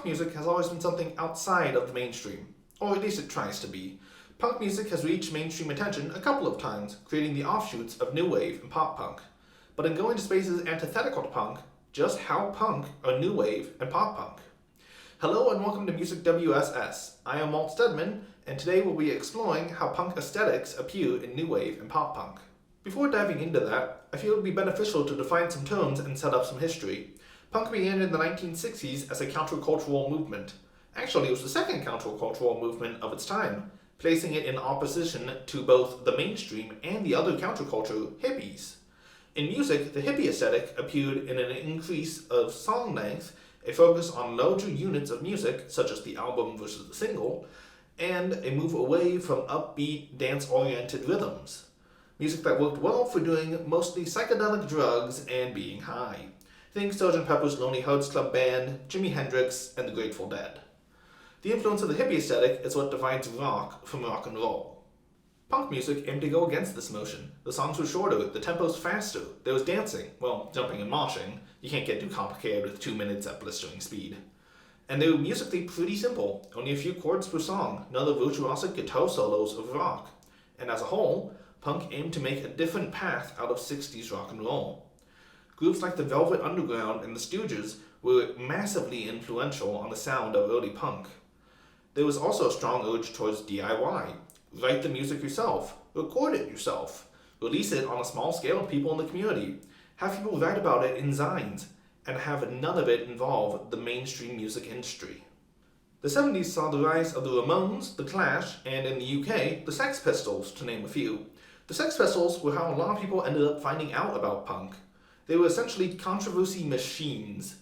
punk music has always been something outside of the mainstream, or at least it tries to be. Punk music has reached mainstream attention a couple of times, creating the offshoots of new wave and pop punk. But in going to spaces antithetical to punk, just how punk are new wave and pop punk? Hello and welcome to Music WSS. I am Walt Stedman, and today we'll be exploring how punk aesthetics appear in new wave and pop punk. Before diving into that, I feel it would be beneficial to define some terms and set up some history. Punk began in the 1960s as a countercultural movement. Actually, it was the second countercultural movement of its time, placing it in opposition to both the mainstream and the other counterculture, hippies. In music, the hippie aesthetic appeared in an increase of song length, a focus on larger units of music, such as the album versus the single, and a move away from upbeat, dance-oriented rhythms. Music that worked well for doing mostly psychedelic drugs and being high. Think Sgt. Pepper's Lonely Hearts Club Band, Jimi Hendrix, and the Grateful Dead. The influence of the hippie aesthetic is what divides rock from rock and roll. Punk music aimed to go against this motion. The songs were shorter, the tempo's faster, there was dancing, well, jumping and moshing. You can't get too complicated with 2 minutes at blistering speed. And they were musically pretty simple, only a few chords per song, none of the virtuosic guitar solos of rock. And as a whole, punk aimed to make a different path out of 60s rock and roll. Groups like the Velvet Underground and the Stooges were massively influential on the sound of early punk. There was also a strong urge towards DIY. Write the music yourself, record it yourself, release it on a small scale to people in the community, have people write about it in zines, and have none of it involve the mainstream music industry. The 70s saw the rise of the Ramones, the Clash, and in the UK, the Sex Pistols, to name a few. The Sex Pistols were how a lot of people ended up finding out about punk. They were essentially controversy machines.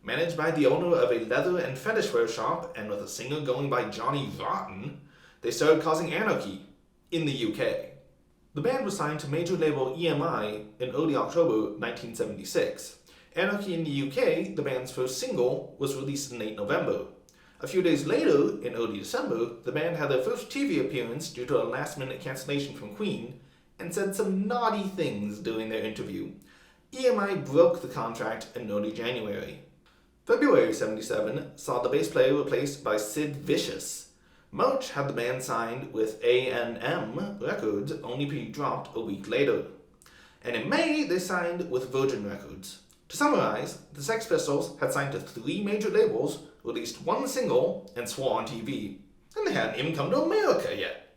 Managed by the owner of a leather and fetish wear shop, and with a singer going by Johnny Rotten, they started causing anarchy in the UK. The band was signed to major label EMI in early October 1976. Anarchy in the UK, the band's first single, was released in late November. A few days later, in early December, the band had their first TV appearance due to a last-minute cancellation from Queen, and said some naughty things during their interview. EMI broke the contract in early January. February 77 saw the bass player replaced by Sid Vicious. March had the band signed with A&M Records, only to be dropped a week later. And in May, they signed with Virgin Records. To summarize, the Sex Pistols had signed to 3 major labels, released 1 single, and swore on TV. And they hadn't even come to America yet.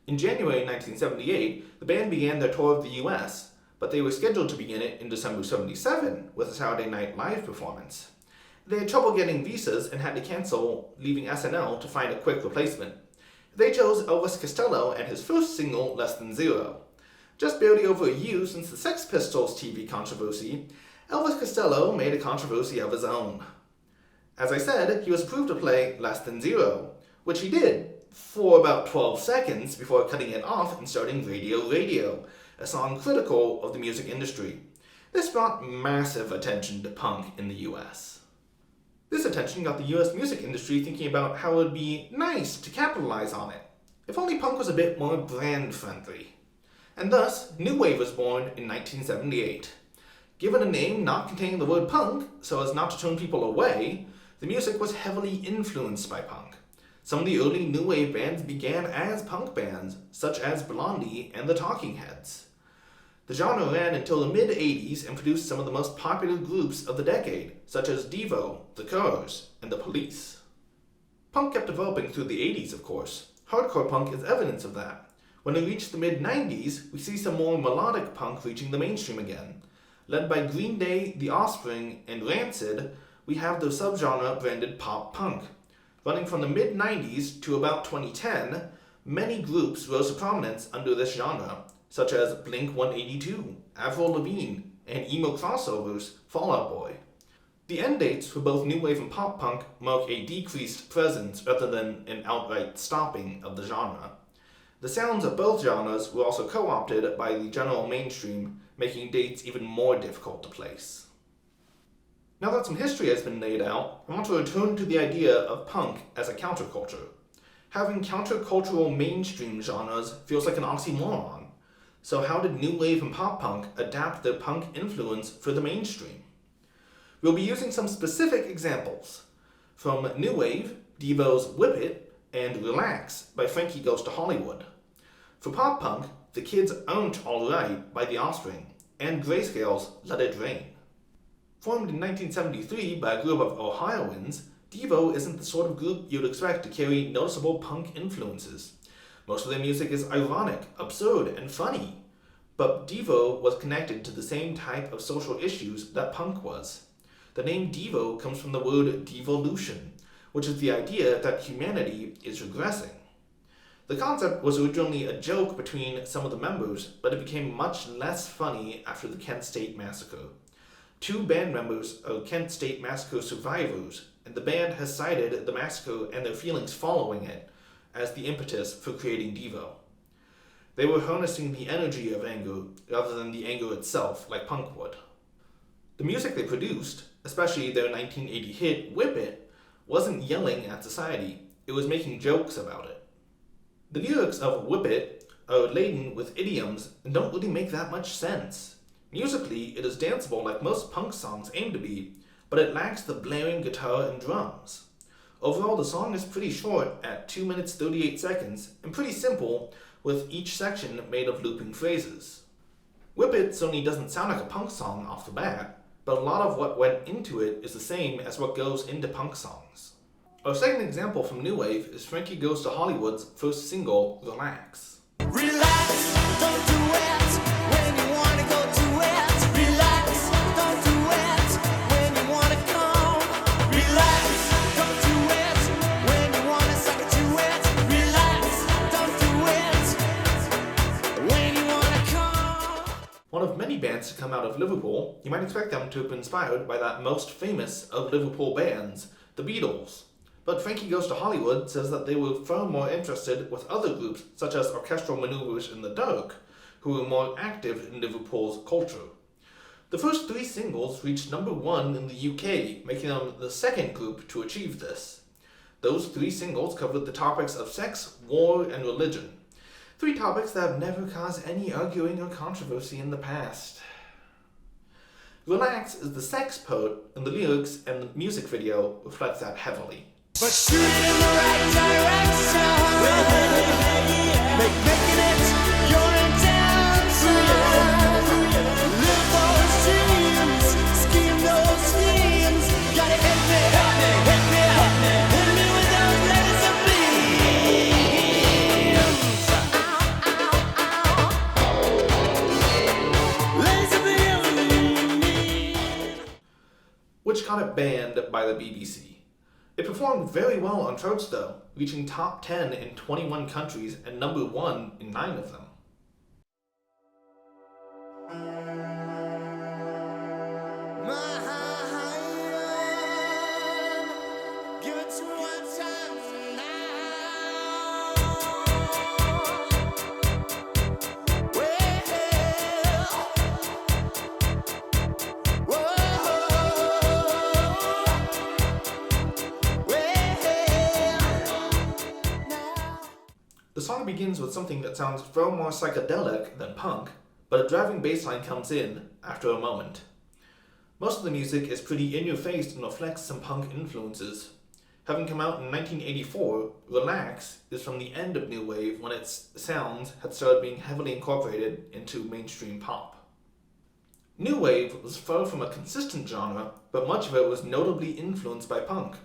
In January 1978, the band began their tour of the US, but they were scheduled to begin it in December 77 with a Saturday Night Live performance. They had trouble getting visas and had to cancel, leaving SNL to find a quick replacement. They chose Elvis Costello and his first single, Less Than Zero. Just barely over a year since the Sex Pistols TV controversy, Elvis Costello made a controversy of his own. As I said, he was approved to play Less Than Zero, which he did for about 12 seconds before cutting it off and starting Radio Radio, a song critical of the music industry. This brought massive attention to punk in the US. This attention got the US music industry thinking about how it would be nice to capitalize on it, if only punk was a bit more brand-friendly. And thus, New Wave was born in 1978. Given a name not containing the word punk, so as not to turn people away, the music was heavily influenced by punk. Some of the early New Wave bands began as punk bands, such as Blondie and the Talking Heads. The genre ran until the mid-80s and produced some of the most popular groups of the decade, such as Devo, The Cars, and The Police. Punk kept developing through the 80s, of course. Hardcore punk is evidence of that. When we reach the mid-90s, we see some more melodic punk reaching the mainstream again. Led by Green Day, The Offspring, and Rancid, we have the subgenre branded pop punk. Running from the mid-90s to about 2010, many groups rose to prominence under this genre, such as Blink-182, Avril Lavigne, and emo crossovers, Fall Out Boy. The end dates for both new wave and pop punk mark a decreased presence rather than an outright stopping of the genre. The sounds of both genres were also co-opted by the general mainstream, making dates even more difficult to place. Now that some history has been laid out, I want to return to the idea of punk as a counterculture. Having countercultural mainstream genres feels like an oxymoron. So how did new wave and pop punk adapt their punk influence for the mainstream? We'll be using some specific examples. From New Wave, Devo's Whip It, and Relax by Frankie Goes to Hollywood. For pop punk, The Kids Aren't Alright by The Offspring, and Greyscale's Let It Rain. Formed in 1973 by a group of Ohioans, Devo isn't the sort of group you'd expect to carry noticeable punk influences. Most of their music is ironic, absurd, and funny. But Devo was connected to the same type of social issues that punk was. The name Devo comes from the word devolution, which is the idea that humanity is regressing. The concept was originally a joke between some of the members, but it became much less funny after the Kent State Massacre. 2 band members are Kent State Massacre survivors, and the band has cited the massacre and their feelings following it as the impetus for creating Devo. They were harnessing the energy of anger rather than the anger itself, like punk would. The music they produced, especially their 1980 hit Whip It, wasn't yelling at society, it was making jokes about it. The lyrics of Whip It are laden with idioms and don't really make that much sense. Musically, it is danceable like most punk songs aim to be, but it lacks the blaring guitar and drums. Overall, the song is pretty short at 2 minutes 38 seconds and pretty simple, with each section made of looping phrases. Whip It certainly doesn't sound like a punk song off the bat, but a lot of what went into it is the same as what goes into punk songs. Our second example from New Wave is Frankie Goes to Hollywood's first single, Relax. Relax, don't do it when you wanna go to it. Relax, don't do it when you wanna come. Relax, don't do it when you wanna suck it to it. Relax, don't do it when you wanna come. One of many bands to come out of Liverpool, you might expect them to have been inspired by that most famous of Liverpool bands, the Beatles. But Frankie Goes to Hollywood says that they were far more interested with other groups, such as Orchestral Maneuvers in the Dark, who were more active in Liverpool's culture. The first 3 singles reached number 1 in the UK, making them the second group to achieve this. Those 3 singles covered the topics of sex, war, and religion. 3 topics that have never caused any arguing or controversy in the past. Relax is the sex part, and the lyrics and the music video reflect that heavily. But shoot it in the right direction. Making it your intention. Live those dreams, scheme those schemes. Gotta hit me with those letters of beams. Letters of beams. Which got it banned by the BBC. It performed very well on charts though, reaching top 10 in 21 countries and number 1 in 9 of them. Give it to me one time now. The song begins with something that sounds far more psychedelic than punk, but a driving bass line comes in after a moment. Most of the music is pretty in-your-face and reflects some punk influences. Having come out in 1984, Relax is from the end of New Wave when its sounds had started being heavily incorporated into mainstream pop. New Wave was far from a consistent genre, but much of it was notably influenced by punk.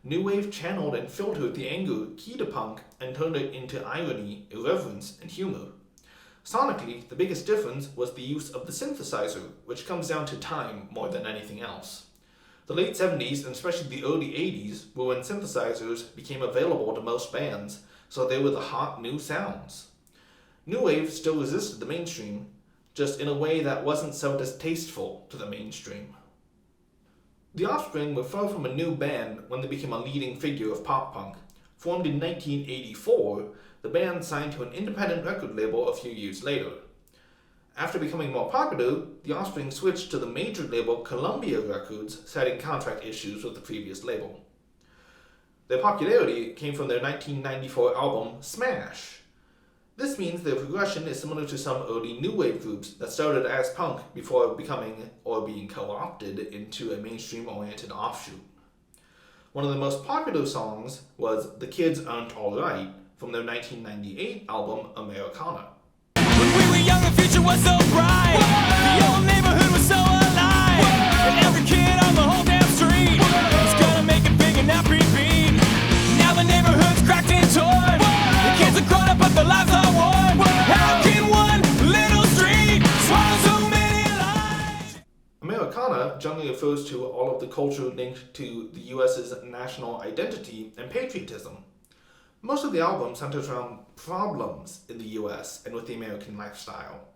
New Wave channeled and filtered the anger key to punk and turned it into irony, irreverence, and humor. Sonically, the biggest difference was the use of the synthesizer, which comes down to time more than anything else. The late 70s and especially the early 80s were when synthesizers became available to most bands, so they were the hot new sounds. New Wave still resisted the mainstream, just in a way that wasn't so distasteful to the mainstream. The Offspring were far from a new band when they became a leading figure of pop punk. Formed in 1984, the band signed to an independent record label a few years later. After becoming more popular, the Offspring switched to the major label Columbia Records, citing contract issues with the previous label. Their popularity came from their 1994 album Smash. This means their progression is similar to some early new wave groups that started as punk before becoming or being co-opted into a mainstream-oriented offshoot. One of the most popular songs was The Kids Aren't Alright from their 1998 album Americana. When we were young, the future was so bright. The old neighborhood was so alive. And every kid on the whole damn street was gonna make it big and not repeat. Now the neighborhood's cracked and torn. The kids are grown up, but their lives are worn. How can one little street swallow so many lives? Americana generally refers to all of the culture linked to the US's national identity and patriotism. Most of the album centers around problems in the US and with the American lifestyle.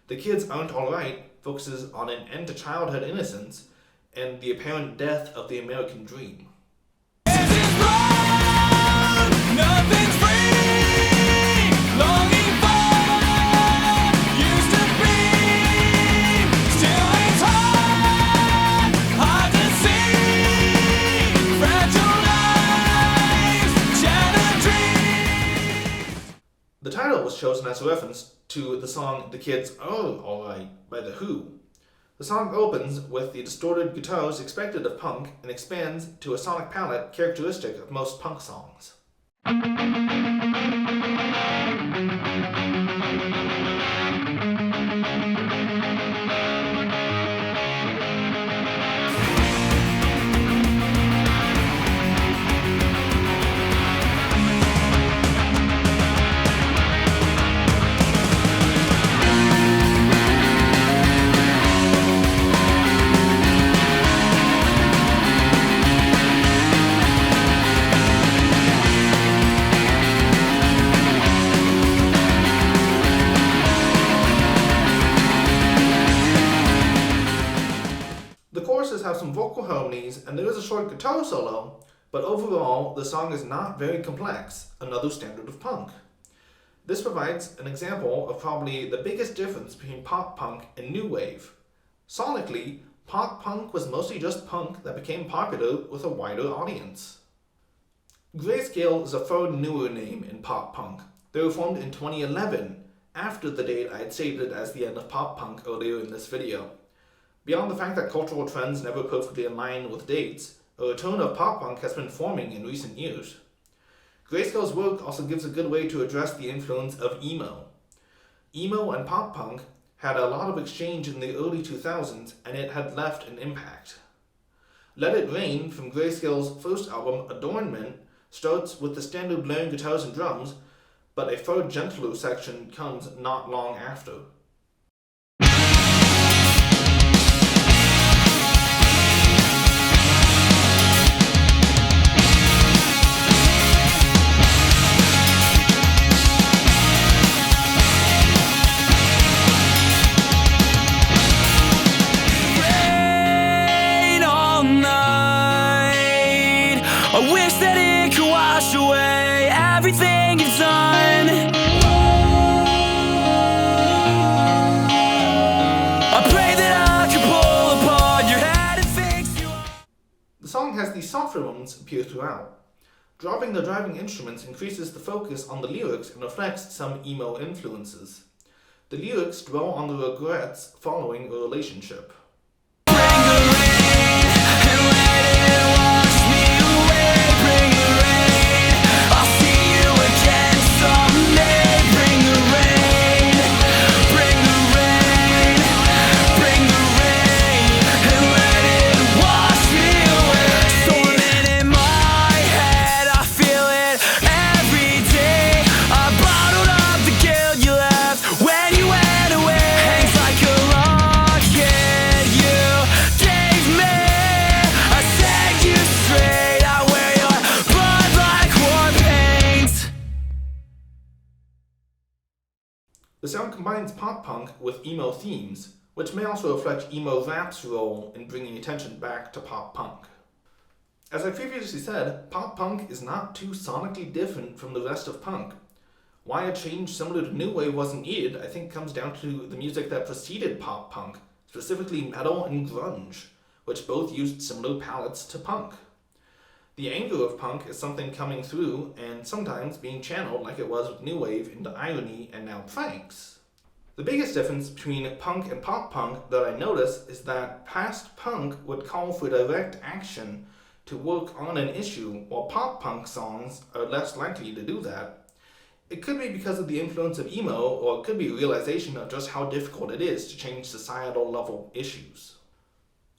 The Kids Aren't Alright focuses on an end to childhood innocence and the apparent death of the American dream. Nothing's free. Longing for used to be. Still it's hard to see. Fragile lives, shattered dreams. The title was chosen as a reference to the song The Kids Are Alright by The Who. The song opens with the distorted guitars expected of punk and expands to a sonic palette characteristic of most punk songs. Have some vocal harmonies and there is a short guitar solo, but overall the song is not very complex, another standard of punk. This provides an example of probably the biggest difference between pop punk and new wave. Sonically, pop punk was mostly just punk that became popular with a wider audience. Greyscale is a far newer name in pop punk. They were formed in 2011, after the date I had stated as the end of pop punk earlier in this video. Beyond the fact that cultural trends never perfectly align with dates, a return of pop punk has been forming in recent years. Greyscale's work also gives a good way to address the influence of emo. Emo and pop punk had a lot of exchange in the early 2000s, and it had left an impact. Let It Rain from Greyscale's first album, Adornment, starts with the standard blaring guitars and drums, but a far gentler section comes not long after. The song has these softer moments appear throughout. Dropping the driving instruments increases the focus on the lyrics and reflects some emo influences. The lyrics dwell on the regrets following a relationship. The sound combines pop punk with emo themes, which may also reflect emo rap's role in bringing attention back to pop punk. As I previously said, pop punk is not too sonically different from the rest of punk. Why a change similar to new wave wasn't needed, I think comes down to the music that preceded pop punk, specifically metal and grunge, which both used similar palettes to punk. The anger of punk is something coming through and sometimes being channeled like it was with new wave into irony and now pranks. The biggest difference between punk and pop punk that I notice is that past punk would call for direct action to work on an issue, while pop-punk songs are less likely to do that. It could be because of the influence of emo, or it could be a realization of just how difficult it is to change societal level issues.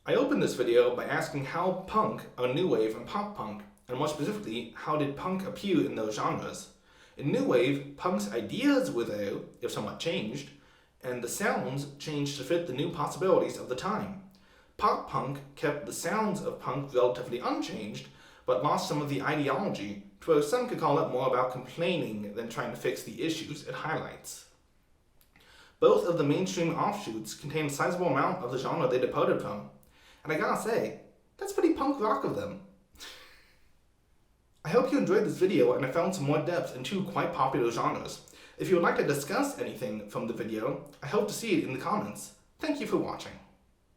I opened this video by asking how punk, or new wave, and pop-punk, and more specifically, how did punk appear in those genres? In new wave, punk's ideas were there, if somewhat changed, and the sounds changed to fit the new possibilities of the time. Pop-punk kept the sounds of punk relatively unchanged, but lost some of the ideology, to where some could call it more about complaining than trying to fix the issues it highlights. Both of the mainstream offshoots contain a sizable amount of the genre they departed from, and I gotta say, that's pretty punk rock of them. I hope you enjoyed this video and I found some more depth in two quite popular genres. If you would like to discuss anything from the video, I hope to see it in the comments. Thank you for watching.